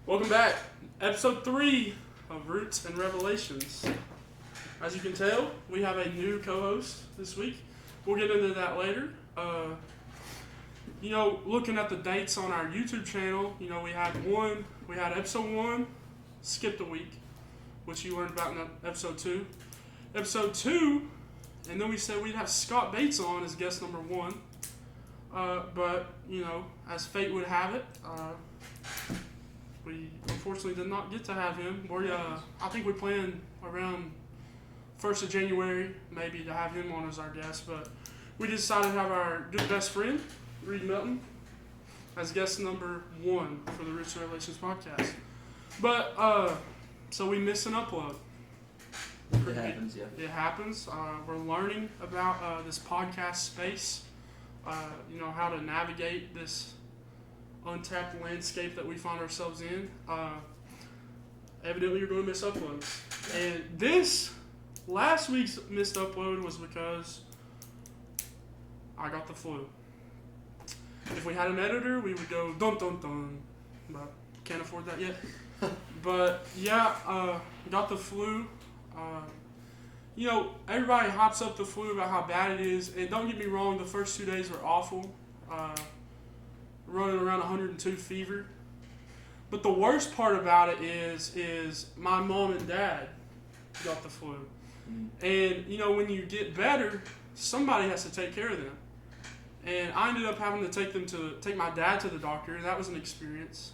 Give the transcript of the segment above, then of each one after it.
Welcome back. Episode 3 of Roots and Revelations. As you can tell, we have a new co-host this week. We'll get into that later. Looking at the dates on our YouTube channel, we had episode 1, skipped a week, which you learned about in episode 2. Episode 2, and then we said we'd have Scott Bates on as guest number 1. But, as fate would have it, we unfortunately did not get to have him. I think we planned around 1st of January maybe to have him on as our guest, but we decided to have our good best friend, Reed Melton, as guest number 1 for the Roots and Revelations podcast. But, so we missed an upload. It happens, yeah. It happens. We're learning about this podcast space, how to navigate this untapped landscape that we find ourselves in. Evidently, you're going to miss uploads. And this, last week's missed upload was because I got the flu. If we had an editor, we would go dun dun dun, but can't afford that yet. But yeah, got the flu. Everybody hops up the flu about how bad it is, and don't get me wrong, the first 2 days were awful. Running around 102 fever. But the worst part about it is my mom and dad got the flu. And, when you get better, somebody has to take care of them. And I ended up having to take my dad to the doctor, and that was an experience.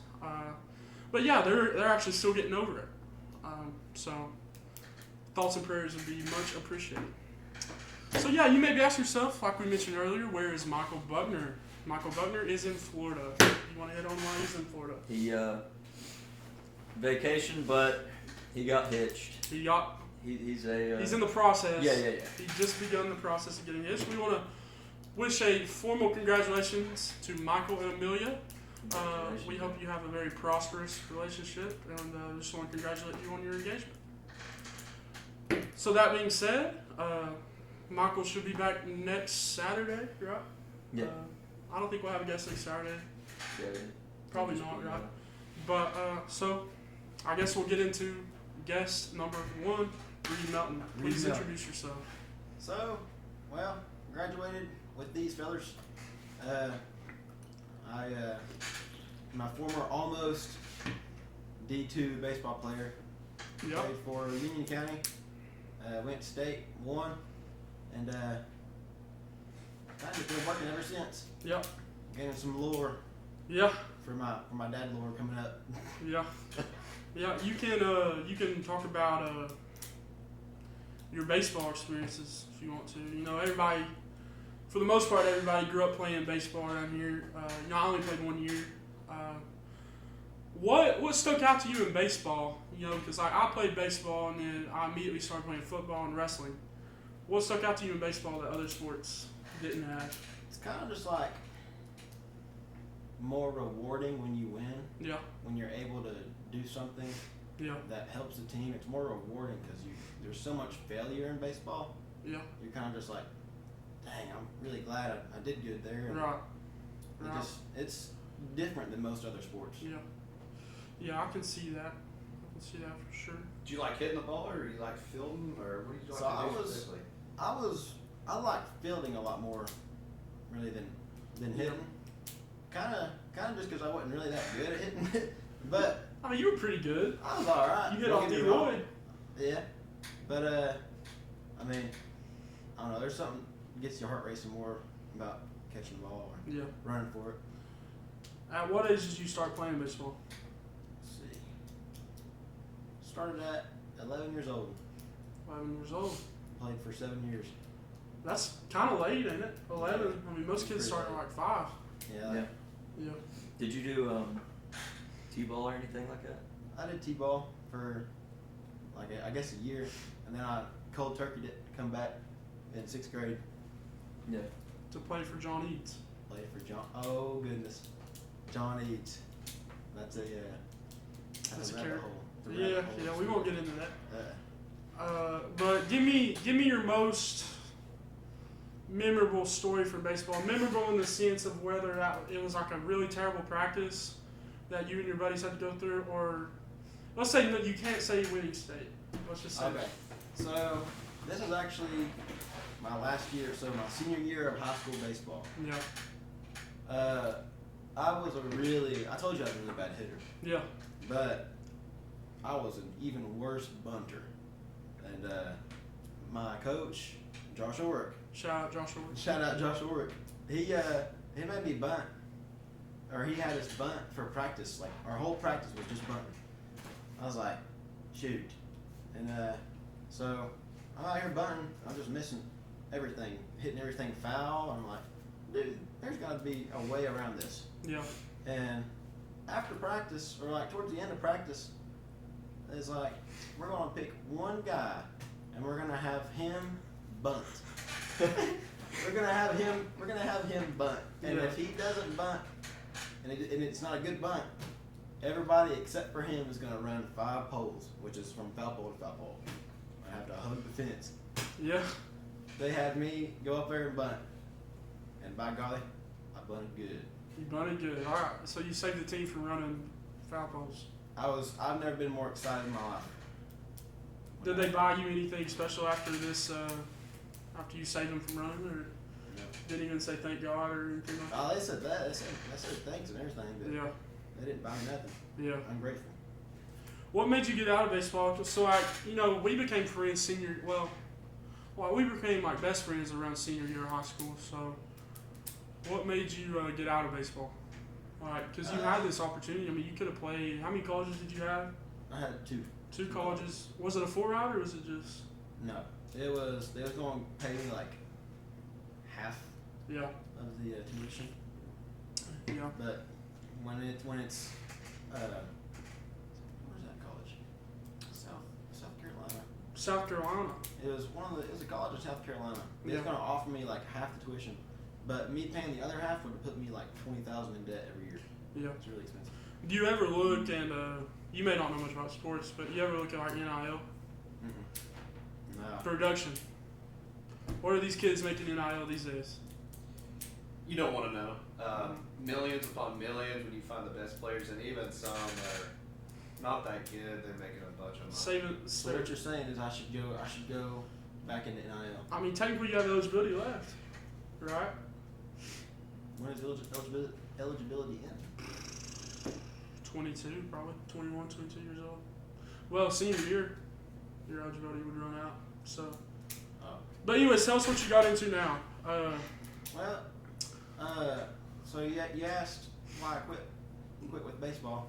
But yeah, they're actually still getting over it. So thoughts and prayers would be much appreciated. So yeah, you may be asking yourself, like we mentioned earlier, where is Michael Buckner? Michael Buckner is in Florida. You want to hit on why he's in Florida? He vacationed, but he got hitched. He's in the process. Yeah. He just begun the process of getting hitched. We want to wish a formal congratulations to Michael and Amelia. We hope you have a very prosperous relationship, and just want to congratulate you on your engagement. So that being said, Michael should be back next Saturday, right? Yeah. I don't think we'll have a guest next Saturday. Yeah. Probably not, right? But, so, I guess we'll get into guest number 1, Reed Melton. Please introduce yourself. So, graduated with these fellers. My former almost D2 baseball player. Yep. Played for Union County. Went to state, won, and kind of been working ever since. Yep. Gaining some lore. Yeah. For my dad lore coming up. Yeah. Yeah. You can talk about your baseball experiences if you want to. Everybody, for the most part, everybody grew up playing baseball around here. I only played 1 year. What stuck out to you in baseball? Because I played baseball and then I immediately started playing football and wrestling. What stuck out to you in baseball that other sports didn't have? It's kind of just like more rewarding when you win. Yeah. When you're able to do something that helps the team, it's more rewarding because there's so much failure in baseball. Yeah. You're kind of just like, dang, I'm really glad I did good there. And Right. It's different than most other sports. Yeah. Yeah, I can see that. For sure. Do you like hitting the ball, or you like fielding, or what do you like So to do specifically? I like fielding a lot more, really, than hitting. Kind of just because I wasn't really that good at hitting it. But I mean, you were pretty good. I was all right. You hit off D-Roy. Yeah, but I don't know. There's something that gets your heart racing more about catching the ball or running for it. At what age did you start playing baseball? Let's see. Started at 11 years old. 11 years old. Played for 7 years. That's kind of late, ain't it? 11. I mean, most kids start at like 5. Yeah. Yeah. Did you do T-ball or anything like that? I did T-ball for I guess a year, and then I cold turkeyed it. Come back in 6th grade. Yeah. To play for John Eads. Played for John. Oh goodness, John Eads. That's a character. hole. Yeah. We won't get into that. But give me your most memorable story from baseball. Memorable in the sense of whether it was like a really terrible practice that you and your buddies had to go through, or let's say that you can't say winning state. Let's just say. Okay. So this was actually my last year, so my senior year of high school baseball. Yeah. I was I told you I was a really bad hitter, Yeah. but I was an even worse bunter. And my coach, Josh Orrick, Shout out Joshua. shout out Josh Orrick, he made me bunt, or he had us bunt for practice. Like our whole practice was just bunting. I was like, shoot, and so I'm out here bunting. I'm just missing everything, hitting everything foul. I'm like, dude, there's got to be a way around this. Yeah. And after practice, or like towards the end of practice, it's like, we're gonna pick one guy, and we're gonna have him bunt. we're gonna have him bunt, and Yeah. if he doesn't bunt, and it's not a good bunt, everybody except for him is gonna run 5 poles, which is from foul pole to foul pole. I have to hug the fence. Yeah. They had me go up there and bunt, and by golly, I bunted good. You bunted good. All right. So you saved the team from running foul poles. I've never been more excited in my life. Did they buy you anything special after this? After you saved them from running, or No. didn't even say thank God or anything like that? Oh, they said that. They said thanks and everything, but Yeah. they didn't buy me nothing. Yeah. I'm grateful. What made you get out of baseball? So we became friends senior. Well, we became like best friends around senior year of high school. So, what made you get out of baseball? Like, because you had this opportunity. I mean, you could have played. How many colleges did you have? I had 2. 2 colleges. Was it a 4-route or was it just? No, they was going to pay me like half Yeah. of the tuition, Yeah. but when it's where's that college? South Carolina. South Carolina. It was a college in South Carolina. They Yeah. was going to offer me like half the tuition, but me paying the other half would have put me like $20,000 in debt every year. Yeah. It's really expensive. Do you ever look and you may not know much about sports, but you ever look at like NIL No. production? What are these kids making NIL these days? You don't want to know. Millions upon millions when you find the best players, and even some that are not that good, they're making a bunch of money. So what you're saying is I should go back into NIL. I mean, technically you have eligibility left, right? When is eligibility end? 22, probably 21, 22 years old. Well, senior year, your eligibility would run out. So, but anyways, tell us what you got into now. So you asked why I quit with baseball.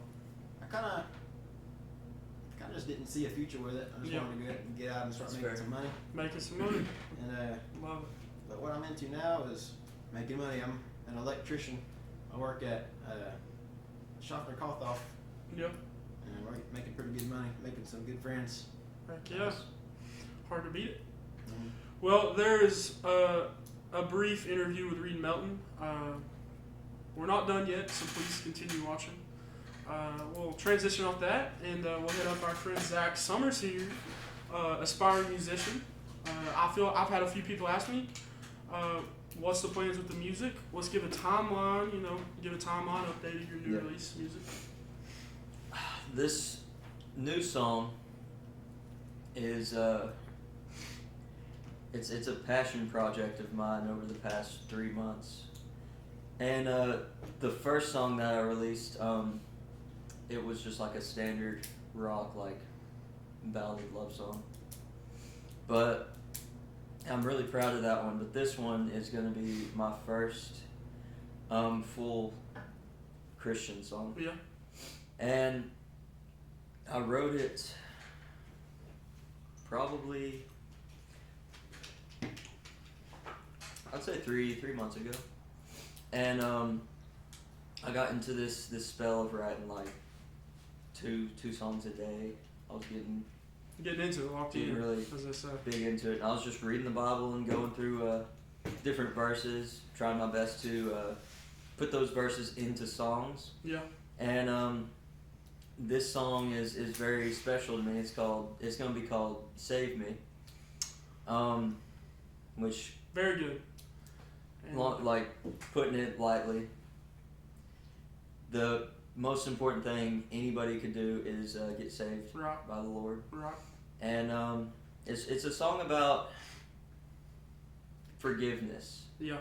I kind of just didn't see a future with it. I just wanted to get out and start making some money. Making some money. And Love it. but what I'm into now is making money. I'm an electrician. I work at Schaffner Kothoff, Yep. and we're making pretty good money, making some good friends. Heck yeah. Hard to beat it. Mhm. Well, there's a brief interview with Reed Melton. We're not done yet, so please continue watching. We'll transition off that, and we'll hit up our friend Zach Summers here, aspiring musician. I've had a few people ask me, what's the plans with the music? Let's give a timeline, update of your new release music. This new song is it's a passion project of mine over the past 3 months. And the first song that I released, it was just like a standard rock, like ballad love song. But I'm really proud of that one. But this one is going to be my first full Christian song. Yeah. And I wrote it probably, I'd say three months ago. And I got into this spell of writing like two songs a day. I was Getting into it, locked in, really as I say. big into it. And I was just reading the Bible and going through different verses, trying my best to put those verses into songs. Yeah. And this song is very special to me. It's going to be called "Save Me," which Very good. And like putting it lightly. The most important thing anybody could do is get saved Right. by the Lord. Right. And it's a song about forgiveness. Yeah.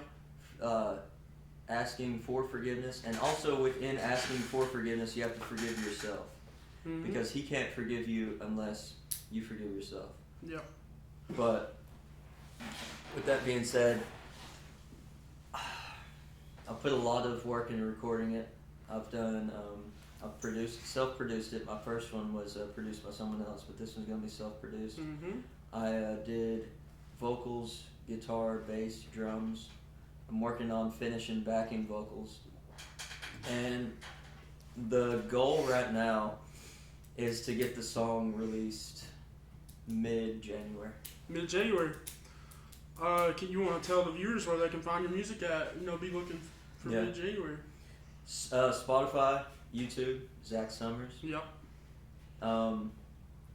Asking for forgiveness, and also within asking for forgiveness, you have to forgive yourself, Mm-hmm. because He can't forgive you unless you forgive yourself. Yeah. But with that being said, I put a lot of work into recording it. I've self-produced it. My first one was produced by someone else, but this one's gonna be self-produced. Mm-hmm. I did vocals, guitar, bass, drums. I'm working on finishing backing vocals. And the goal right now is to get the song released mid-January. Mid-January. You want to tell the viewers where they can find your music at? Be looking for Yeah. mid-January. Spotify, YouTube, Zach Summers. Yep.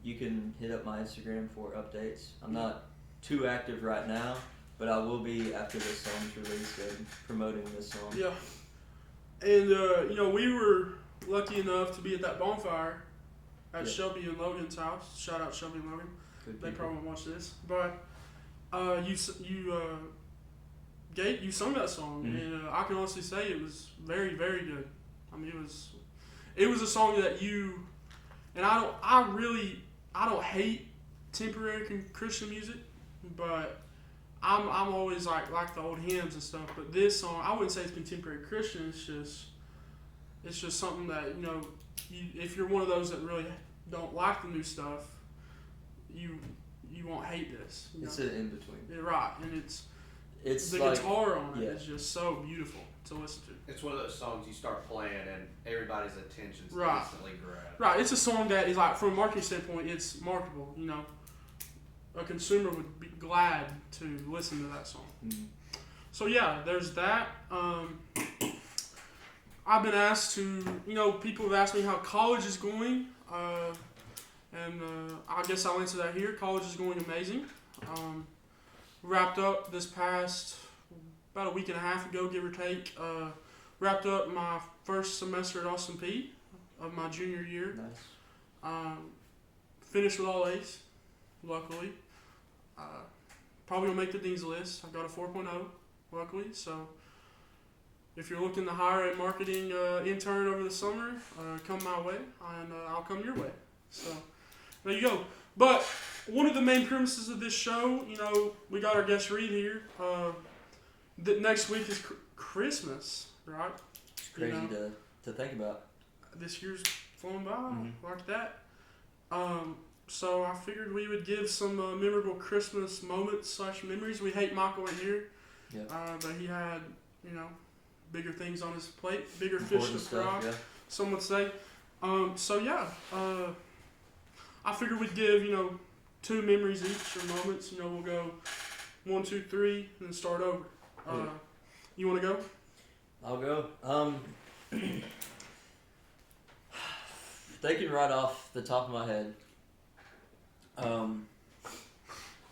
You can hit up my Instagram for updates. I'm not too active right now, but I will be after this song's released and promoting this song. Yeah. And, we were lucky enough to be at that bonfire at Yeah. Shelby and Logan's house. Shout out Shelby and Logan. Good They people. probably won't watch this. But you sung that song, Mhm. and I can honestly say it was very, very good. I mean, it was a song that you, and I don't hate temporary Christian music, but I'm always like the old hymns and stuff. But this song, I wouldn't say it's contemporary Christian. It's just something that if you're one of those that really don't like the new stuff, you won't hate this. It's an in-between. Yeah, right, and It's the like, guitar on it yeah. is just so beautiful to listen to. It's one of those songs you start playing and everybody's attention's Right. instantly grabbed. Right, it's a song that is like, from a marketing standpoint, it's marketable. A consumer would be glad to listen to that song. Mhm. So yeah, there's that. I've been asked to, people have asked me how college is going, and I guess I'll answer that here. College is going amazing. Wrapped up this past, about a week and a half ago, give or take. Wrapped up my first semester at Austin P of my junior year. Nice. Finished with all A's, luckily. Probably gonna make the dean's list. I got a 4.0, luckily. So if you're looking to hire a marketing intern over the summer, come my way, and I'll come your way. So there you go. But one of the main premises of this show, we got our guest Reed here. That next week is Christmas, right? It's crazy to think about. This year's flown by Mhm. like that. So I figured we would give some memorable Christmas moments / memories. We hate Michael in here, Yeah. but he had, bigger things on his plate, bigger fish to Important fry, stuff, yeah. some would say. I figured we'd give, 2 memories each or moments. We'll go 1, 2, 3, and then start over. Yeah. You want to go? I'll go. Thinking right off the top of my head,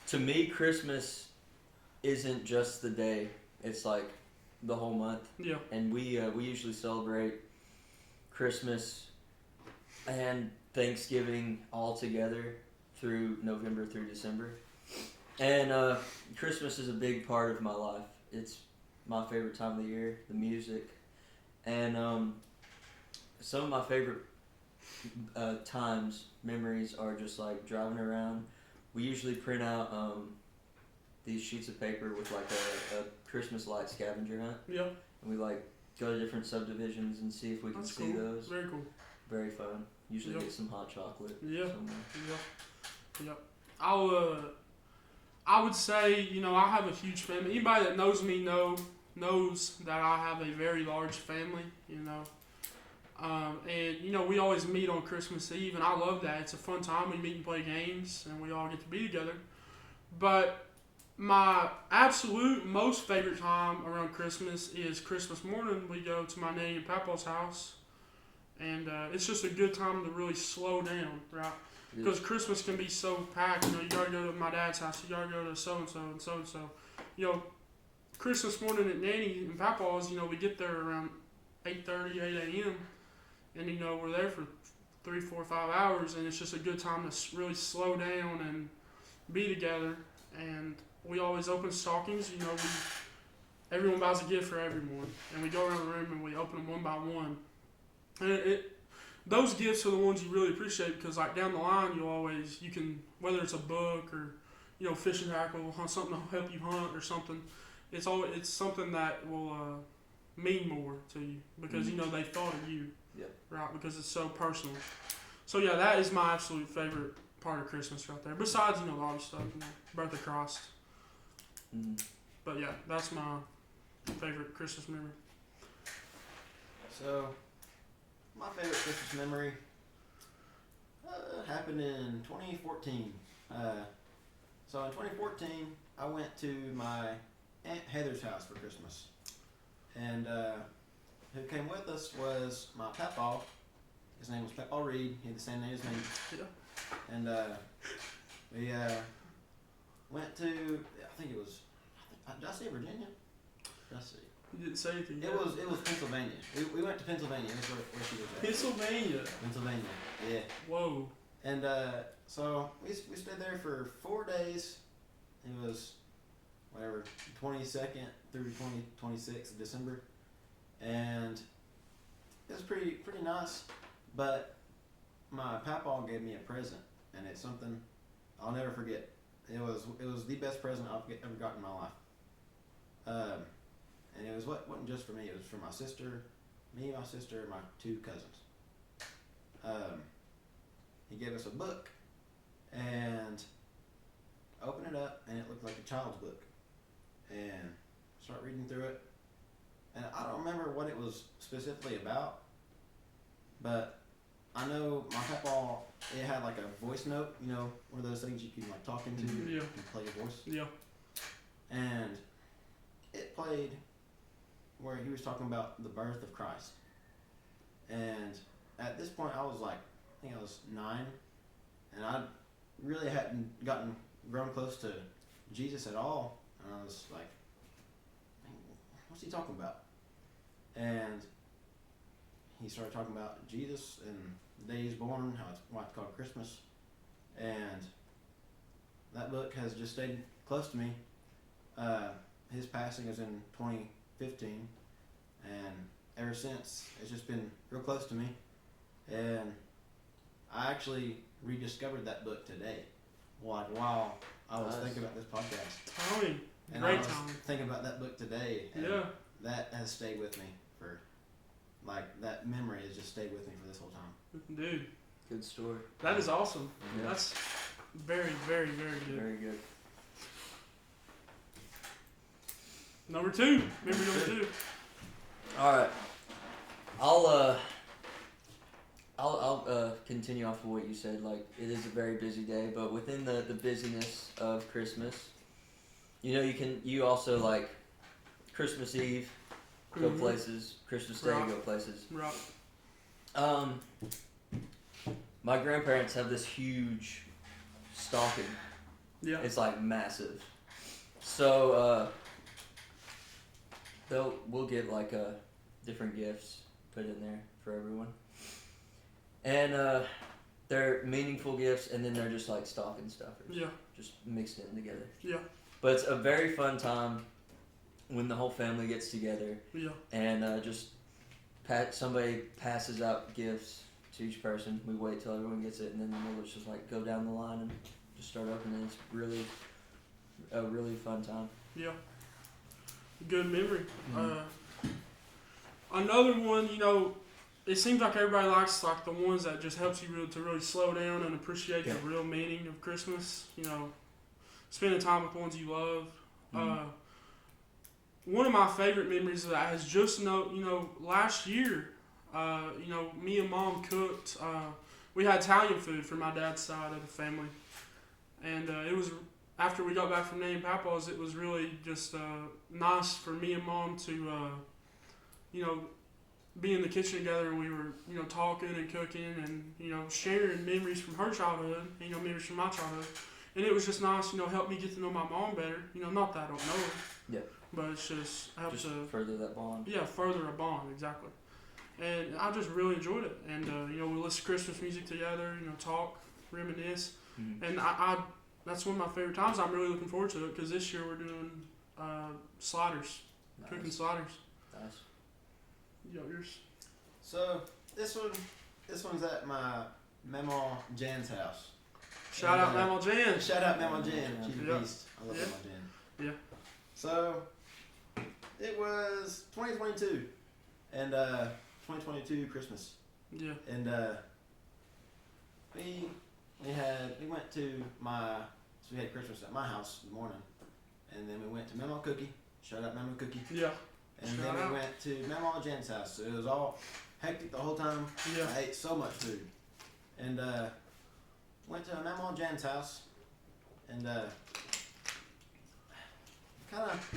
to me, Christmas isn't just the day. It's like the whole month. Yeah. And we usually celebrate Christmas and Thanksgiving all together through November through December. And Christmas is a big part of my life. It's my favorite time of the year, the music. And some of my favorite memories are just like driving around. We usually print out these sheets of paper with like a Christmas light scavenger hunt. Yeah. And we like go to different subdivisions and see if we can That's see cool. those. Very cool. Very fun. Usually Yep. get some hot chocolate. Yeah. somewhere. Yeah. I would say, I have a huge family. Anybody that knows me knows that I have a very large family, And, we always meet on Christmas Eve, and I love that. It's a fun time. We meet and play games, and we all get to be together. But my absolute most favorite time around Christmas is Christmas morning. We go to my nanny and papa's house, and it's just a good time to really slow down, right? Because Christmas can be so packed. You gotta go to my dad's house. You gotta go to so-and-so and so-and-so. Christmas morning at nanny and papa's, we get there around 8:30, 8 a.m., and you know we're there for 3, 4, 5 hours, and it's just a good time to really slow down and be together. And we always open stockings. You know, everyone buys a gift for everyone, and we go around the room and we open them one by one. And those gifts are the ones you really appreciate because, like, down the line, you can, whether it's a book or, you know, fishing tackle, something to help you hunt or something. It's something that will mean more to you because, you know, they thought of you. Yep. Right, because it's so personal. So yeah, that is my absolute favorite part of Christmas right there. Besides, you know, all the stuff, you know, birth of Christ. Mm-hmm. But yeah, that's my favorite Christmas memory. So, my favorite Christmas memory happened in 2014. So in 2014, I went to my Aunt Heather's house for Christmas. And who came with us was my papaw. His name was Papaw Reed. He had the same name as me. Yeah. And we went to, I think it was, did I say Virginia? Let's see. You didn't say anything. It was Pennsylvania. We went to Pennsylvania. That's where she was at. Pennsylvania. Yeah. Whoa. And so we stayed there for 4 days. It was whatever 22nd through 26th of December, and it was pretty nice. But my papaw gave me a present, and it's something I'll never forget. It was the best present I've ever gotten in my life. And it wasn't just for me. It was for my sister, me, my sister, and my 2 cousins. He gave us a book, and I opened it up, and it looked like a child's book. And start reading through it, and I don't remember what it was specifically about, but I know my papaw, it had like a voice note, you know, one of those things you can like talk into, Yeah. you can play a voice. Yeah. And it played where he was talking about the birth of Christ. And at this point I was like, I think I was 9, and I really hadn't grown close to Jesus at all. And I was like, what's he talking about? And he started talking about Jesus and the day he's born, why it's called Christmas. And that book has just stayed close to me. His passing was in 2015, and ever since it's just been real close to me. And I actually rediscovered that book today while I was thinking about this podcast. Timing. And Great I was time. thinking about that book today, and Yeah. that has stayed with me for, like, that memory has just stayed with me for this whole time. Dude, Good story. that is awesome. Yeah. That's very, very, very good. Very good. Number 2. Memory number 2. All right. I'll continue off of what you said. Like, it is a very busy day, but within the busyness of Christmas, you know, you also like Christmas Eve, go Mhm. places. Christmas Day, Right. go places. Right. My grandparents have this huge stocking. Yeah. It's like massive. So we'll get like different gifts put in there for everyone, and they're meaningful gifts, and then they're just like stocking stuffers. Yeah. Just mixed in together. Yeah. But it's a very fun time when the whole family gets together Yeah. and just somebody passes out gifts to each person. We wait till everyone gets it, and then we'll just like go down the line and just start opening. It's a really fun time. Yeah. Good memory. Mhm. Another one, you know, it seems like everybody likes like the ones that just helps you to really slow down and appreciate the real meaning of Christmas. You know, spending time with the ones you love. Mhm. One of my favorite memories of that is just last year, me and Mom cooked. We had Italian food for my dad's side of the family, and it was after we got back from Nanny and Papa's. It was really just nice for me and Mom to, be in the kitchen together, and we were, talking and cooking and sharing memories from her childhood, memories from my childhood, and it was just nice, help me get to know my mom better. Not that I don't know her. Yeah. But it's just helps Just further that bond. Yeah, further a bond, exactly. and I just really enjoyed it. And you know, we listen to Christmas music together. You know, talk, reminisce, and I that's one of my favorite times. I'm really looking forward to it because this year we're doing sliders, cooking sliders. Nice. You got yours? So this one's at my Mama Jan's house. Shout out Mama Jan. Shout out Mama Jan. Yeah. She's a Yeah. beast. I love Yeah. Mama Jan. Yeah. So it was 2022, and 2022 Christmas, Yeah. and we went to so we had Christmas at my house in the morning, and then we went to Mama Cookie. Shout out Mama Cookie. Yeah. And Shout then out. we went to Mama Jan's house. So it was all hectic the whole time. Yeah. I ate so much food, and went to Mama Jan's house, and kind of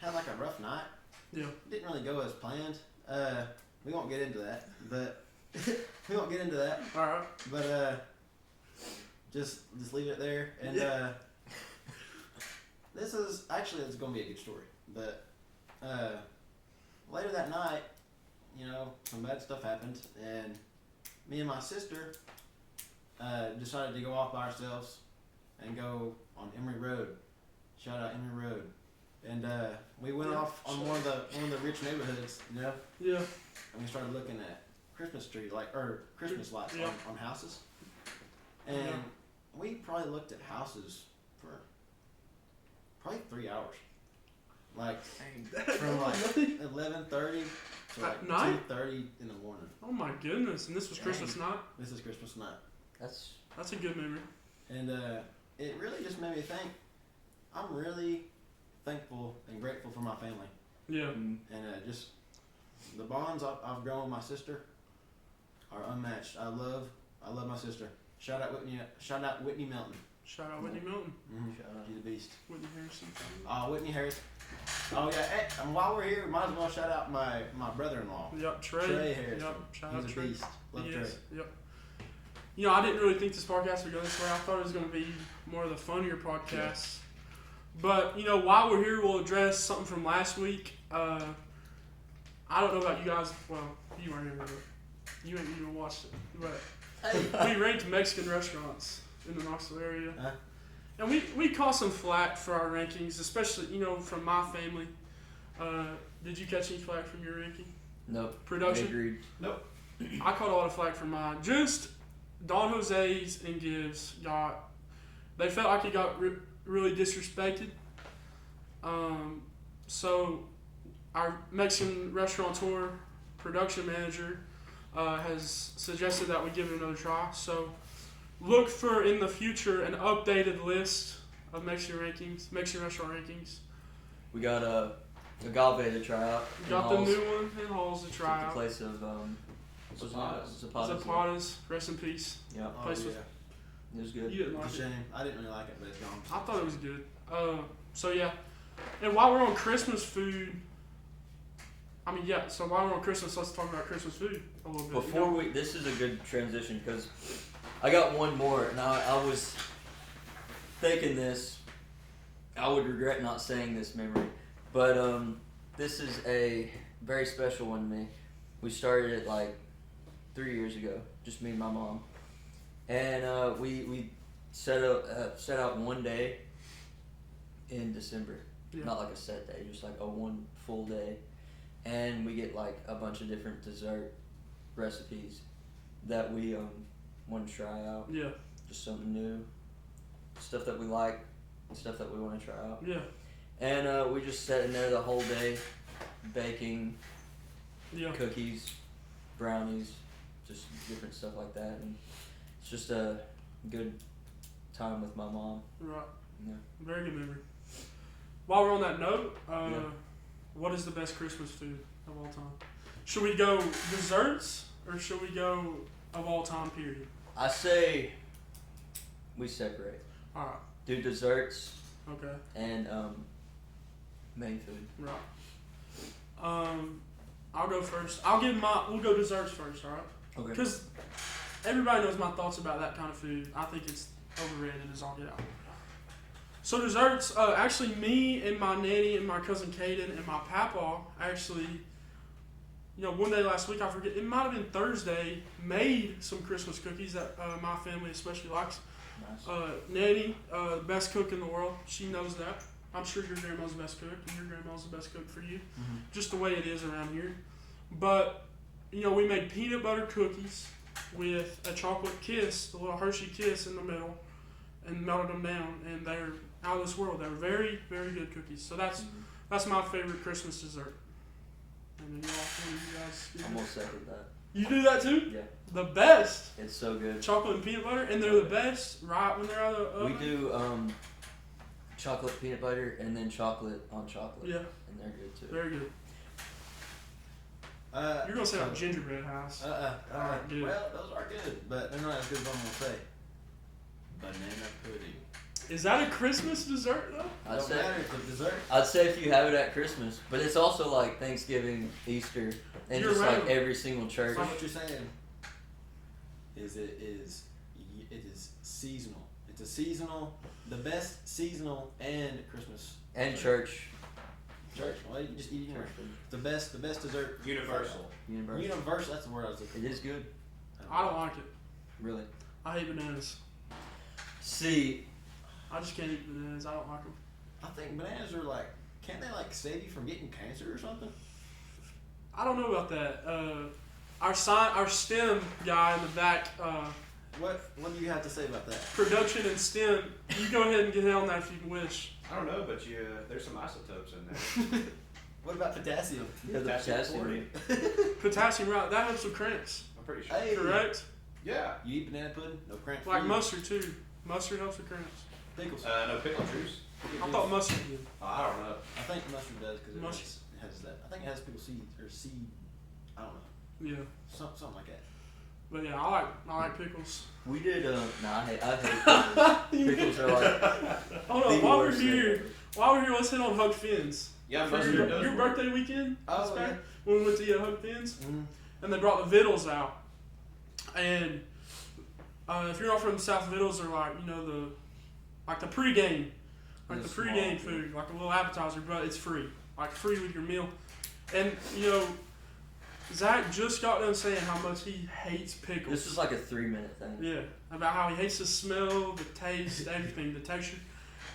had like a rough night. Yeah. Didn't really go as planned. We won't get into that, but we won't get into that. All right. But just leave it there. And this is actually it's gonna be a good story. But later that night, you know, some bad stuff happened, and me and my sister decided to go off by ourselves and go on Emory Road. Shout out Emory Road. And we went Yeah. off on one of the rich neighborhoods, you know, Yeah. and we started looking at Christmas Christmas lights Yeah. on houses. And Yeah. we probably looked at houses for probably 3 hours. Like from like 11:30 to like At night? 2:30 in the morning. Oh my goodness! And this was Dang. Christmas night. This is Christmas night. That's That's a good memory. And it really just made me think, I'm really thankful and grateful for my family. Yeah. And just the bonds I've grown with my sister are unmatched. I love my sister. Shout out Whitney Melton. Shout out Whitney Melton. Shout out. She's a beast. Whitney Harrison. Whitney Harris. Oh yeah, hey, and while we're here, we might as well shout out my brother-in-law. Yep. Trey. Trey Harrison. Yep. Shout He's out a Trey. beast. Love He Trey. is. Yep. You know, I didn't really think this podcast would go this way. I thought it was going to be more of the funnier podcast. But, you know, while we're here, we'll address something from last week. I don't know about you guys. Well, you weren't here, but you ain't even watched it. But we ranked Mexican restaurants in the Knoxville area. Huh? And we caught some flack for our rankings, especially, you know, from my family. Did you catch any flack from your ranking? Nope. Production? Agreed. I caught a lot of flack from mine. Just Don Jose's and Gibbs they felt like it got really disrespected. So our Mexican restaurateur production manager has suggested that we give it another try. So look for in the future an updated list of Mexican restaurant rankings. We got agave to try out. We got the new one in Halls to try The out. place of Zapatas. Zapatas, rest in peace. Yeah, Oh, Place yeah. was- it was good. You didn't like It's it. a shame. I didn't really like it, but it's gone. I thought it was good. So yeah, and while we're on Christmas food, so while we're on Christmas, let's talk about Christmas food a little bit. Before this is a good transition because I got one more, and I was thinking this. I would regret not saying this memory, but this is a very special one to me. We started it like 3 years ago, just me and my mom, and we set out one day in December, Yeah. not like a set day, just like a one full day, and we get like a bunch of different dessert recipes that we want to try out. Yeah, Just something new, stuff that we like, stuff that we want to try out. yeah, And we just sat in there the whole day, baking yeah. cookies, brownies, just different stuff like that. And it's just a good time with my mom. Right. Yeah. Very good memory. While we're on that note, Yeah. what is the best Christmas food of all time? Should we go desserts or should we go of all time period? I say we separate. All right. Do desserts Okay. and main food. Right. I'll go first. We'll go desserts first. All right. Okay. Because everybody knows my thoughts about that kind of food. I think it's overrated as all get out. So desserts, actually me and my nanny and my cousin Kaden and my papa actually one day last week, I forget, it might have been Thursday, made some Christmas cookies that my family especially likes. Nice. Nanny, the best cook in the world, she knows that. I'm sure your grandma's the best cook, and your grandma's the best cook for you. Mm-hmm. Just the way it is around here. But, we made peanut butter cookies with a chocolate kiss, the little Hershey kiss in the middle, and melted them down, and they're out of this world. They're very, very good cookies. So that's my favorite Christmas dessert. And then what do you guys do? I'm gonna second that. You do that too? Yeah. The best. It's so good. Chocolate and peanut butter, and they're the best right when they're out of the We oven. do chocolate peanut butter and then chocolate on chocolate. Yeah, And they're good too. very good. You're gonna say like gingerbread house. Alright, good. Well, those are good, but they're not as good as I'm gonna say. Banana pudding. Is that a Christmas dessert though? I'd Don't say matter, it's a dessert. I'd say if you have it at Christmas, but it's also like Thanksgiving, Easter, and Year just round. like every single church. So what you're saying is it is seasonal. It's a seasonal, the best seasonal and Christmas And dessert. church. Well, you just eat Church anywhere. The best dessert. Universal. Universal. Universal. That's the word I was looking It for. is good. I don't like it. Really. I hate bananas. See, I just can't eat bananas. I don't like them. I think bananas are like, can't they like save you from getting cancer or something? I don't know about that. Our STEM guy in the back, What do you have to say about that? production and STEM. You go ahead and get on that if you wish. I don't know, but there's some isotopes in there. What about potassium? yeah, the Potassium potassium. Potassium, right? That helps with cramps. I'm pretty sure. Hey. Correct. Yeah. You eat banana pudding? No cramps. Like for you? mustard too. Mustard helps with cramps. Pickles. No pickle juice. I thought mustard did. Oh, I don't know. I think mustard does because Mustard. it has that. I think it has pickle seeds or seed. I don't know. Yeah. Something like that. But yeah, I like pickles. We did. I hate pickles. Pickles are like Hold on, the while we're worst thing here, ever. let's hit on Huck Finn's. Yeah, For mustard your, does your work. birthday weekend, Oh, this back, yeah. when we went to eat at Huck Finn's, Mm-hmm. and they brought the vittles out. And if you're not from the South, vittles are like the pregame, like The the pregame small food, like a little appetizer, but it's free, like free with your meal. And Zach just got done saying how much he hates pickles. This is like a 3-minute thing. Yeah, about how he hates the smell, the taste, everything, the texture.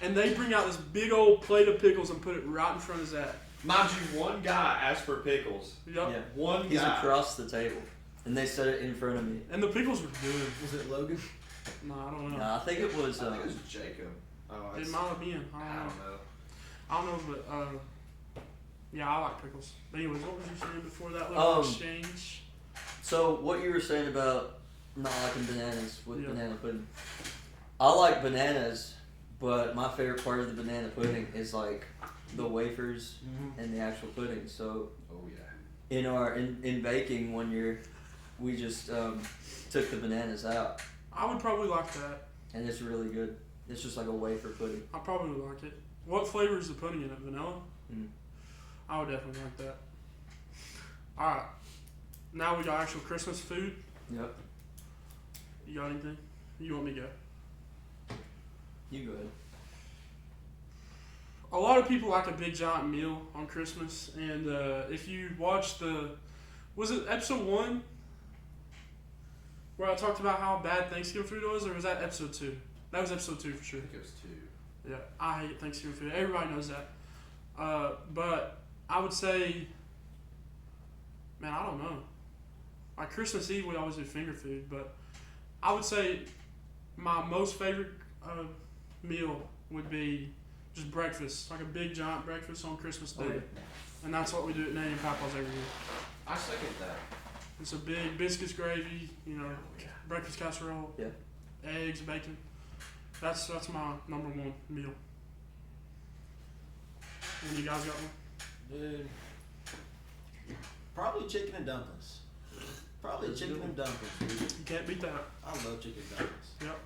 And they bring out this big old plate of pickles and put it right in front of Zach. Mind you, one guy asked for pickles. Yep. Yeah. One He's guy. across the table, and they set it in front of me. And the pickles were good. Was it Logan? No, I don't know. No, I think it was. I think it was Jacob. Oh, It it's, might have been. I I don't know. don't know. I don't know, but yeah, I like pickles. But anyways, what was you saying before that little exchange? So what you were saying about not liking bananas with Yeah. banana pudding? I like bananas, but my favorite part of the banana pudding is like the wafers Mm-hmm. and the actual pudding. So Oh yeah. in baking 1 year, we just took the bananas out, I would probably like that. and it's really good. It's just like a wafer pudding. I probably would like it. What flavor is the pudding in it? Vanilla? Mm. I would definitely like that. Alright. Now we got actual Christmas food. Yep. You got anything? You want me to go? You go ahead. A lot of people like a big giant meal on Christmas, and if you watch was it episode 1 where I talked about how bad Thanksgiving food was, or was that episode 2? That was episode 2 for sure. I think it was 2. Yeah, I hate Thanksgiving food. Everybody knows that. But I would say, man, I don't know. Like Christmas Eve, we always do finger food, but I would say my most favorite meal would be just breakfast, like a big giant breakfast on Christmas Day. Oh, yeah. And that's what we do at Nanny and Papa's every year. I second that. It's a big biscuits, gravy, breakfast casserole, Yeah. eggs, bacon. That's my number 1 meal. And you guys got one? Dude. Probably chicken and dumplings. Probably That's a chicken good and dumplings. Dude. You can't beat that. I love chicken and dumplings. Yep.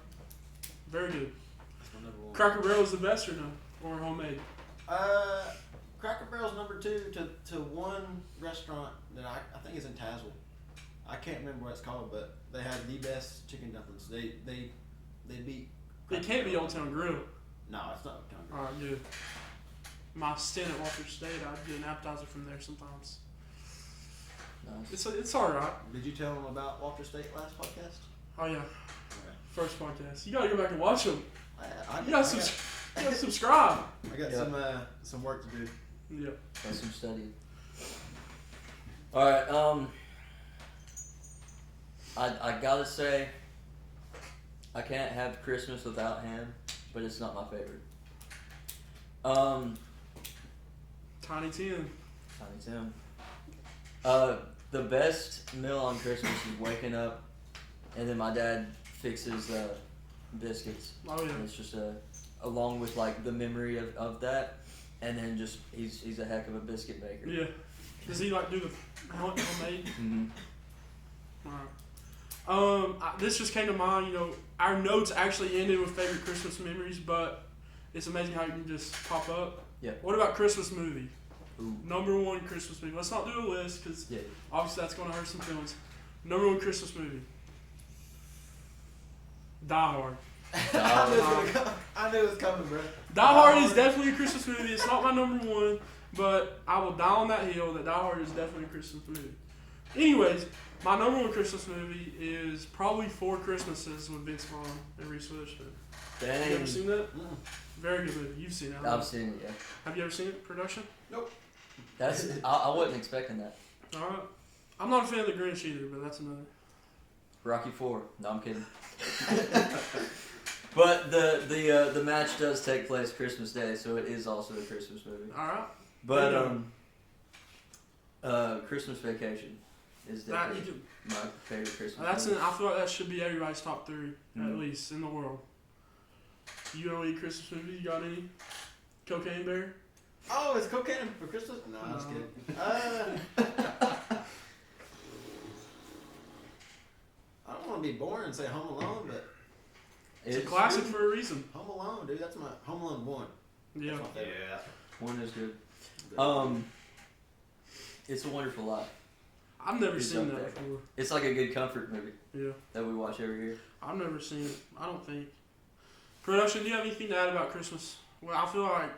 Very good. That's my number 1. Cracker Barrel is the best or no? Or homemade? Cracker Barrel's number 2 to one restaurant that I think is in Tazewell. I can't remember what it's called, but they have the best chicken dumplings. They beat. It can't be Old Town Grill. No, it's not Old Town Grill. Alright, good. My stint at Walker State, I'd get an appetizer from there sometimes. Nice. It's all right. Did you tell them about Walter State last podcast? Oh yeah, Okay. first podcast. You gotta go back and watch them. I You gotta, you gotta subscribe. got Yeah. some work to do. Yeah. Got some studying. All right. I gotta say, I can't have Christmas without ham, but it's not my favorite. Tiny Tim. Tiny Tim. The best meal on Christmas is waking up, and then my dad fixes biscuits. Oh yeah. And it's just along with like the memory of that, and then just he's a heck of a biscuit maker. Yeah. Does he like do the homemade? Mm-hmm. Alright. This just came to mind. You know, our notes actually ended with favorite Christmas memories, but it's amazing how you can just pop up. Yeah. What about Christmas movie? Ooh. Number one Christmas movie. Let's not do a list because Yeah. obviously that's going to hurt some feelings. Number one Christmas movie. Die Hard. I knew it was coming, bro. Die Hard is definitely a Christmas movie. It's not my number one, but I will die on that hill that Die Hard is definitely a Christmas movie. Anyways, my number one Christmas movie is probably Four Christmases with Vince Vaughn and Reese Witherspoon. Have you ever seen that? Mm. Very good movie. You've seen it. I've seen it. Yeah. Have you ever seen it? Production? That's I wasn't expecting that. All right. I'm not a fan of the Grinch either, but that's another. Rocky IV. No, I'm kidding. But the match does take place Christmas Day, so it is also a Christmas movie. All right. But Christmas Vacation is That, definitely my favorite Christmas that's movie. I feel like that should be everybody's top three, at Mhm. least in the world. You know any Christmas movies? You got any? Cocaine Bear? Oh, it's cocaine for Christmas? No, I'm just No. kidding. I don't want to be boring and say Home Alone, but It's a classic for a reason. Home Alone, dude, that's my Home Alone 1. Yeah. That's my favorite. Yeah. One is good. It's a Wonderful Life. I've never It's seen up that there. before. It's like a good comfort movie Yeah. that we watch every year. I've never seen it. I don't think. Production, do you have anything to add about Christmas? Well, I feel like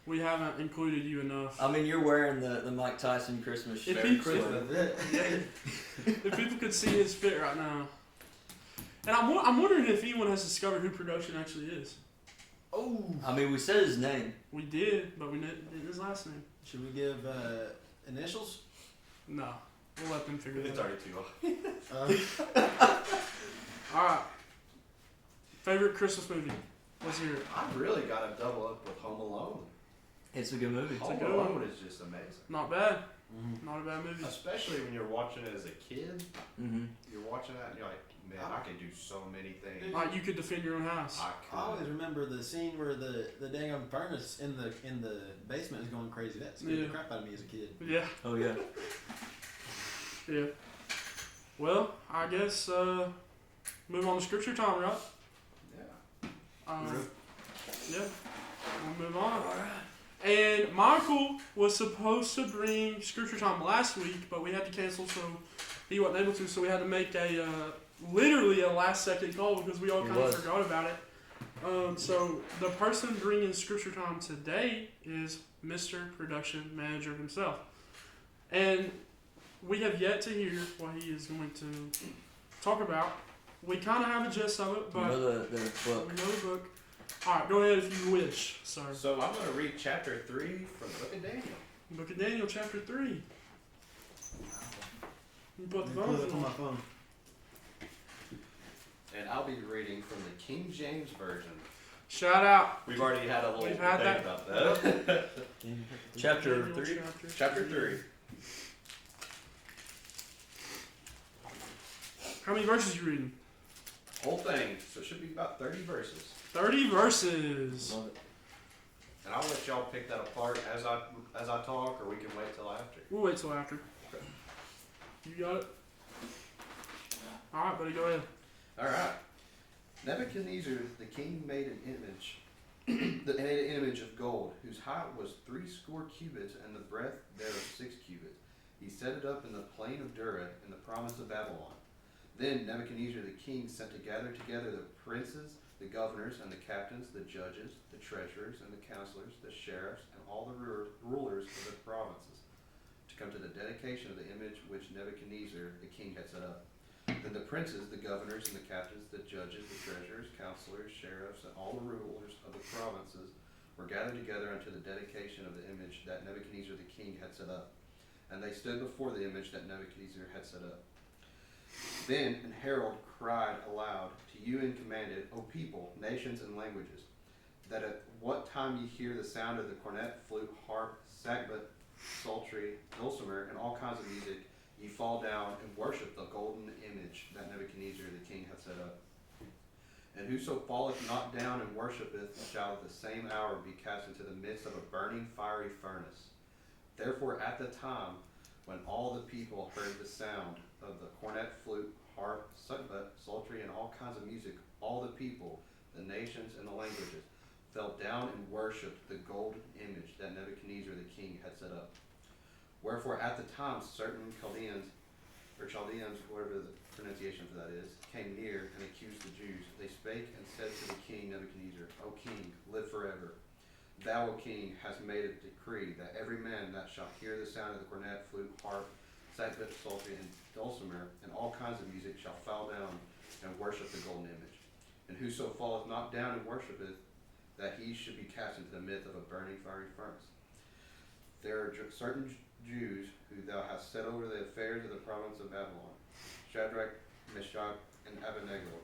we haven't included you enough. I mean, you're wearing the Mike Tyson Christmas If shirt. he- so- If people could see his fit right now. And I'm wondering if anyone has discovered who Production actually is. Oh, I mean, we said his name. We did, but we didn't his last name. should we give initials? No. We'll let them figure It's that out. already too long. Alright. Favorite Christmas movie? Let's hear it. I really got to double up with Home Alone. It's a good movie. a Home good Alone one. is just amazing. Not bad. Mm-hmm. Not a bad movie. Especially when you're watching it as a kid. Mm-hmm. You're watching that and you're like, man, I could do so many things. Like you could defend your own house. I I always could. remember the scene where the dang furnace in the basement is going crazy. That scared Yeah. the crap out of me as a kid. Yeah. Oh yeah. Yeah. Well, I guess move on to scripture time, right? Yeah. Yeah. We'll move on. And Michael was supposed to bring scripture time last week, but we had to cancel, so he wasn't able to. So we had to make a literally a last second call because we all It kind of was. forgot about it. So the person bringing scripture time today is Mr. Production Manager himself, and we have yet to hear what he is going to talk about. We kind of have a gist of it, You but know the book. we know the book. All right, go ahead if you wish, sir. So I'm going to read chapter 3 from the book of Daniel. Book of Daniel, chapter 3. You put the Pull phone it up on my on. phone. And I'll be reading from the King James Version. Shout out. We've already had a little We've had debate that. about that. Chapter Daniel 3. Chapter 3. How many verses you reading? Whole thing. So it should be about 30 verses. 30 verses. Love it. And I'll let y'all pick that apart as I talk, or we can wait till after. We'll wait till after. You got it? Alright, buddy, go ahead. Alright. Nebuchadnezzar the king made an image, made an image of gold, whose height was 80 cubits, and the breadth thereof 6 cubits. He set it up in the plain of Dura, in the province of Babylon. Then Nebuchadnezzar the king sent to gather together the princes, the governors, and the captains, the judges, the treasurers, and the counselors, the sheriffs, and all the rulers of the provinces, to come to the dedication of the image which Nebuchadnezzar the king had set up. Then the princes, the governors, and the captains, the judges, the treasurers, counselors, sheriffs, and all the rulers of the provinces were gathered together unto the dedication of the image that Nebuchadnezzar the king had set up. And they stood before the image that Nebuchadnezzar had set up. Then an herald cried aloud to you and commanded, O people, nations, and languages, that at what time ye hear the sound of the cornet, flute, harp, sackbut, psaltery, dulcimer, and all kinds of music, ye fall down and worship the golden image that Nebuchadnezzar the king hath set up. And whoso falleth not down and worshipeth shall at the same hour be cast into the midst of a burning fiery furnace. Therefore at the time when all the people heard the sound of the cornet, flute, harp, sackbut, psaltery, and all kinds of music, all the people, the nations, and the languages, fell down and worshipped the golden image that Nebuchadnezzar the king had set up. Wherefore at the time certain Chaldeans, whatever the pronunciation for that is, came near and accused the Jews. They spake and said to the king Nebuchadnezzar, O king, live forever. Thou, O king, hast made a decree that every man that shall hear the sound of the cornet, flute, harp, sackbut, psaltery, and dulcimer, and all kinds of music shall fall down and worship the golden image. And whoso falleth not down and worshipeth, that he should be cast into the midst of a burning fiery furnace. There are certain Jews who thou hast set over the affairs of the province of Babylon, Shadrach, Meshach, and Abednego.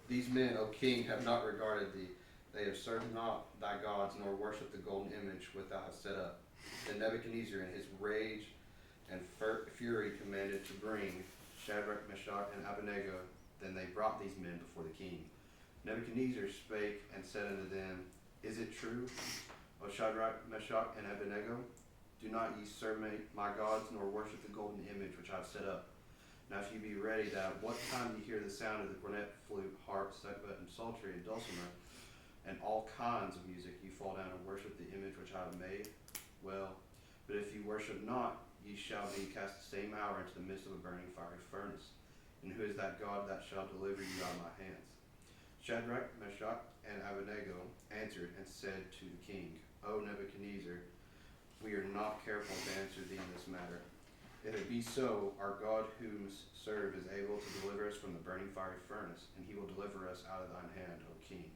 These men, O king, have not regarded thee. They have served not thy gods, nor worshipped the golden image which thou hast set up. Then Nebuchadnezzar in his rage and fury commanded to bring Shadrach, Meshach, and Abednego. Then they brought these men before the king. Nebuchadnezzar spake and said unto them, Is it true, O Shadrach, Meshach, and Abednego? Do not ye serve my gods, nor worship the golden image which I have set up. Now if ye be ready, that what time ye hear the sound of the cornet, flute, harp, sackbut, and psaltery, and dulcimer, and all kinds of music, ye fall down and worship the image which I have made, well, but if ye worship not, ye shall be cast the same hour into the midst of a burning fiery furnace. And who is that God that shall deliver you out of my hands? Shadrach, Meshach, and Abednego answered and said to the king, O Nebuchadnezzar, we are not careful to answer thee in this matter. If it be so, our God whom serve is able to deliver us from the burning fiery furnace, and he will deliver us out of thine hand, O king.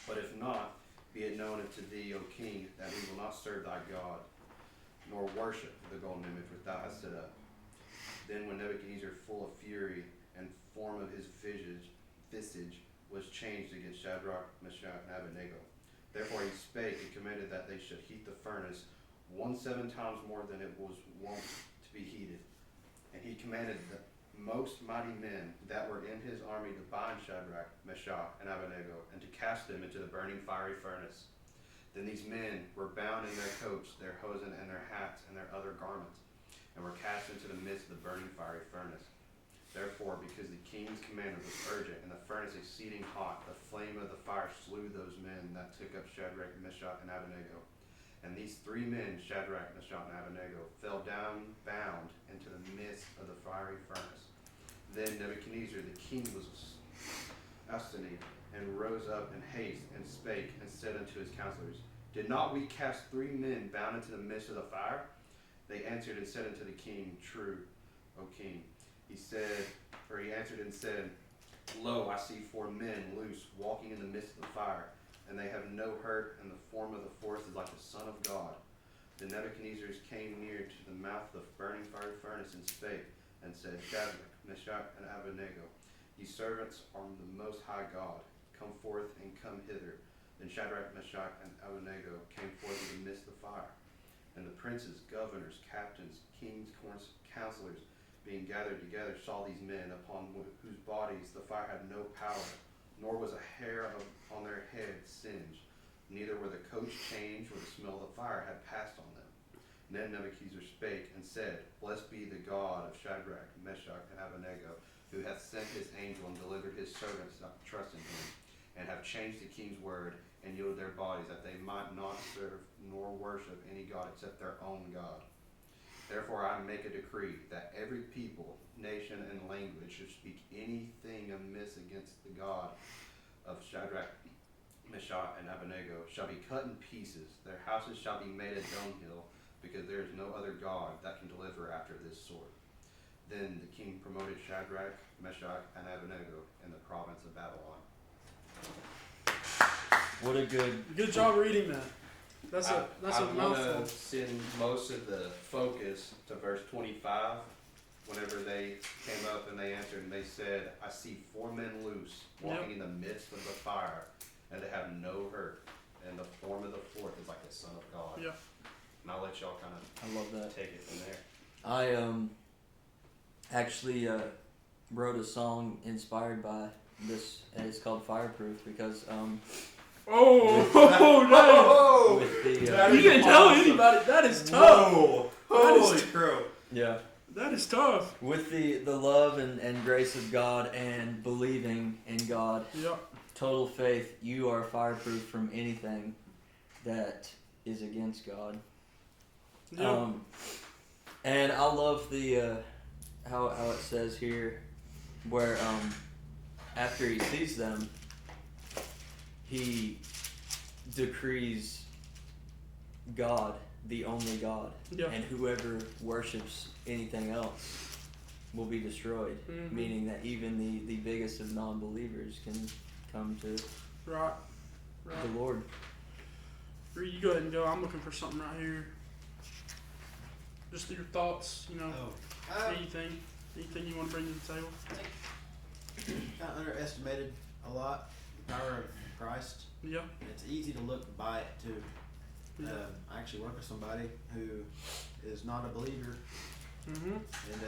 But if not, be it known unto thee, O king, that we will not serve thy God, nor worship the golden image which thou hast set up. Then when Nebuchadnezzar, full of fury, and form of his visage was changed against Shadrach, Meshach, and Abednego. Therefore he spake and commanded that they should heat the furnace 17 times more than it was wont to be heated. And he commanded the most mighty men that were in his army to bind Shadrach, Meshach, and Abednego, and to cast them into the burning fiery furnace. Then these men were bound in their coats, their hosen, and their hats, and their other garments, and were cast into the midst of the burning fiery furnace. Therefore, because the king's commandment was urgent, and the furnace exceeding hot, the flame of the fire slew those men that took up Shadrach, Meshach, and Abednego. And these three men, Shadrach, Meshach, and Abednego, fell down bound into the midst of the fiery furnace. Then Nebuchadnezzar the king was astonished, and rose up in haste, and spake, and said unto his counselors, Did not we cast three men bound into the midst of the fire? They answered and said unto the king, True, O king. He answered and said, Lo, I see 4 men loose, walking in the midst of the fire, and they have no hurt, and the form of the fourth is like the Son of God. Then Nebuchadnezzar came near to the mouth of the burning fiery furnace, and spake, and said, Shadrach, Meshach, and Abednego, ye servants of the Most High God, come forth and come hither. Then Shadrach, Meshach, and Abednego came forth in the midst of the fire. And the princes, governors, captains, kings, counselors, being gathered together, saw these men, upon whose bodies the fire had no power, nor was a hair on their heads singed, neither were the coats changed, or the smell of the fire had passed on them. Then Nebuchadnezzar spake and said, Blessed be the God of Shadrach, Meshach, and Abednego, who hath sent his angel and delivered his servants that trust in him, and have changed the king's word, and yielded their bodies, that they might not serve nor worship any god except their own God. Therefore I make a decree that every people, nation, and language should speak anything amiss against the God of Shadrach, Meshach, and Abednego shall be cut in pieces. Their houses shall be made a dunghill, because there is no other God that can deliver after this sort. Then the king promoted Shadrach, Meshach, and Abednego in the province of Babylon. What a good job reading that. That's a I want mouthful. to send most of the focus to verse 25. Whenever they came up and they answered, and they said, I see 4 men loose, walking in the midst of the fire, and they have no hurt. And the form of the fourth is like the Son of God. Yeah. And I'll let y'all kind I love that. of take it from there. I actually wrote a song inspired by this, and it's called Fireproof, because Oh, with the you didn't tell anybody. That is tough. Whoa! That is Holy crow! yeah, That is tough. with the love and grace of God and believing in God, Yep. total faith, you are fireproof from anything that is against God. Yep. And I love the how it says here, where after he sees them, he decrees God, the only God, Yeah. and whoever worships anything else will be destroyed. Mhm. Meaning that even the biggest of non-believers can come to Right. the Lord. Reed, you go ahead and go. I'm looking for something right here. Just your thoughts, anything you want to bring to the table. Kind of underestimated a lot the power of Christ. Yeah. And it's easy to look by it too. Yeah. I actually work with somebody who is not a believer, Mm-hmm. and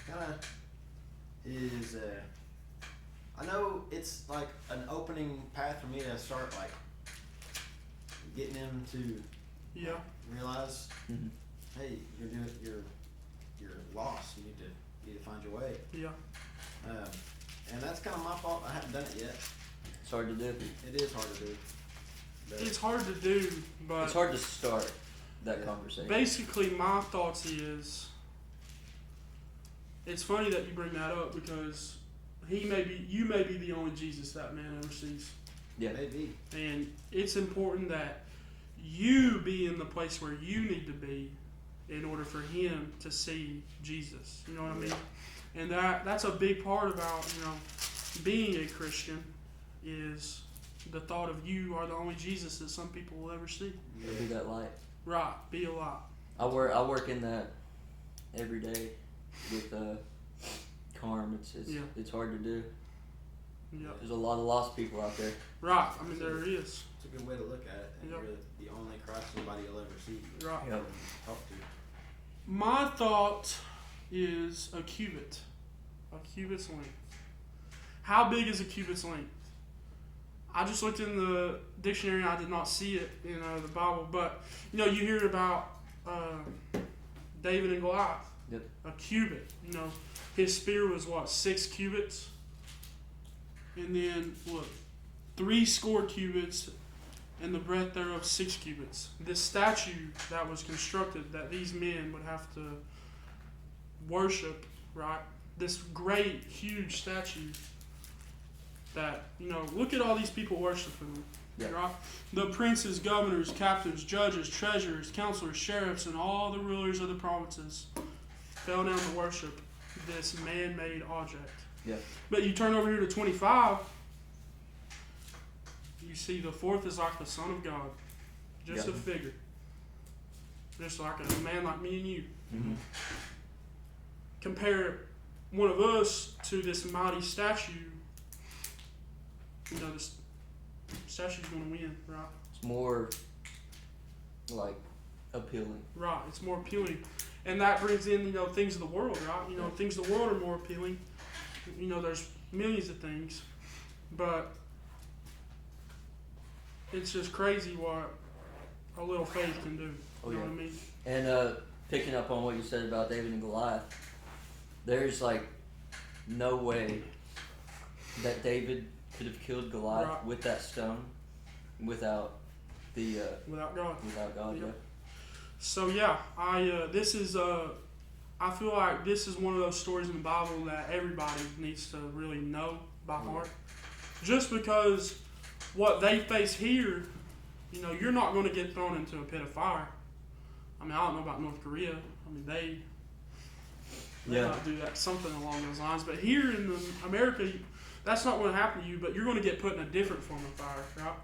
kind of is. I know it's like an opening path for me to start like getting him to Yeah. realize, Mhm. hey, you're lost. You need to find your way. Yeah. And that's kind of my fault. I haven't done it yet. It's hard to do. It is hard to do. But It's hard to do, but It's hard to start that Yeah. conversation. basically my thoughts is, it's funny that you bring that up because you may be the only Jesus that man ever sees. Yeah. maybe. And it's important that you be in the place where you need to be in order for him to see Jesus. You know what I mean? And that's a big part about, being a Christian is the thought of you are the only Jesus that some people will ever see. It'll be that light. Right. Be a lot. I work in that every day with Carm. It's hard to do. Yeah. There's a lot of lost people out there. Right. I mean, there is. It's a good way to look at it. And Yep. you're the only Christ somebody will ever see. Right. Yep. Talk to. My thought is a cubit. A cubit's length. How big is a cubit's length? I just looked in the dictionary and I did not see it in the Bible, but you hear about David and Goliath. Yep. A cubit. His spear was 6 cubits, and then 80 cubits, and the breadth thereof 6 cubits. This statue that was constructed that these men would have to worship, right? This great, huge statue that, look at all these people worshiping them, Yeah. right? The princes, governors, captains, judges, treasurers, counselors, sheriffs, and all the rulers of the provinces fell down to worship this man-made object. Yeah. But you turn over here to 25, you see the fourth is like the Son of God. Just Yeah. a figure. Just like a man like me and you. Mm-hmm. Compare one of us to this mighty statue. This statue's going to win, right? It's more like appealing. Right, it's more appealing. And that brings in, things of the world, right? Things of the world are more appealing. There's millions of things. But it's just crazy what a little faith can do. Oh, You know yeah. what I mean? And picking up on what you said about David and Goliath, there's no way that David could have killed Goliath Right. with that stone without the Without God. without God. Yep. So yeah, I feel like this is one of those stories in the Bible that everybody needs to really know by heart. Just because what they face here, you're not going to get thrown into a pit of fire. I mean, I don't know about North Korea. I mean, they might do that, something along those lines. But here in America, that's not going to happen to you. But you're going to get put in a different form of fire, right?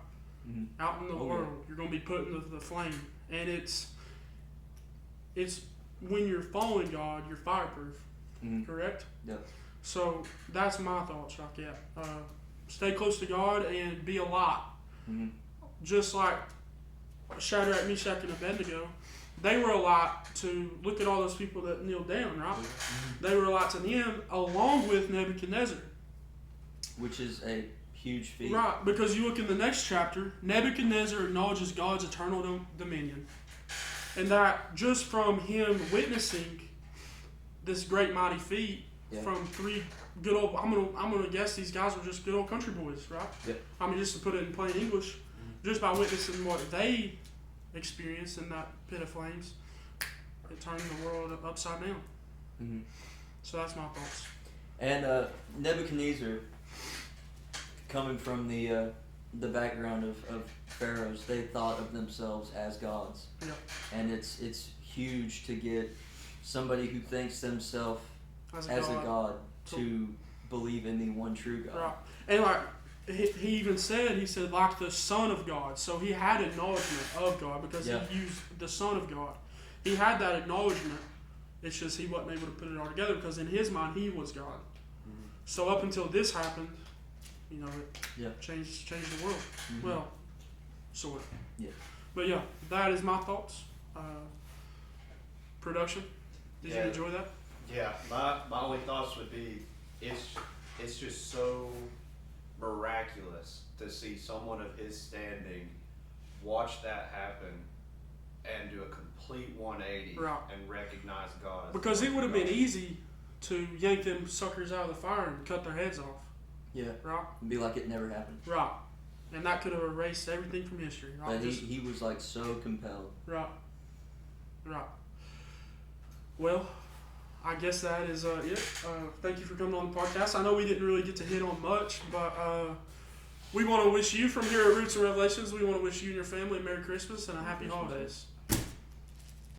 Mm-hmm. Out in the world, you're going to be put in the flame, and it's when you're following God, you're fireproof. Mm-hmm. Correct? Yeah. So that's my thoughts, right? Yeah. Stay close to God and be a light. Mm-hmm. Just like Shadrach, Meshach, and Abednego, they were a light to look at all those people that kneeled down, right? Mm-hmm. They were a light to them along with Nebuchadnezzar. Which is a huge feat. Right, because you look in the next chapter, Nebuchadnezzar acknowledges God's eternal dominion. And that just from him witnessing this great mighty feat from three good old, I'm gonna guess these guys were just good old country boys, right? Yep. I mean, just to put it in plain English, just by witnessing what they experienced in that pit of flames, it turned the world upside down. Mm-hmm. So that's my thoughts. And Nebuchadnezzar, coming from the background of pharaohs, they thought of themselves as gods. Yeah. And it's huge to get somebody who thinks themselves as a god to believe in the one true God. Right. And like he even said, like the Son of God. So he had acknowledgement of God because he used the Son of God. He had that acknowledgement. It's just he wasn't able to put it all together because in his mind he was God. Mm-hmm. So up until this happened, it changed the world. Mm-hmm. Well, sort of. Yeah. But yeah, that is my thoughts. Production. Did you enjoy that? Yeah, my only thoughts would be it's just so miraculous to see someone of his standing watch that happen and do a complete 180 and recognize God. Because it would have been easy to yank them suckers out of the fire and cut their heads off. Yeah. Right? And be like it never happened. Right. And that could have erased everything from history. Right? But he was like so compelled. Right. Right. Well, I guess that is it. Thank you for coming on the podcast. I know we didn't really get to hit on much, but we want to wish you from here at Roots and Revelations, we want to wish you and your family a Merry Christmas and a Happy Holidays.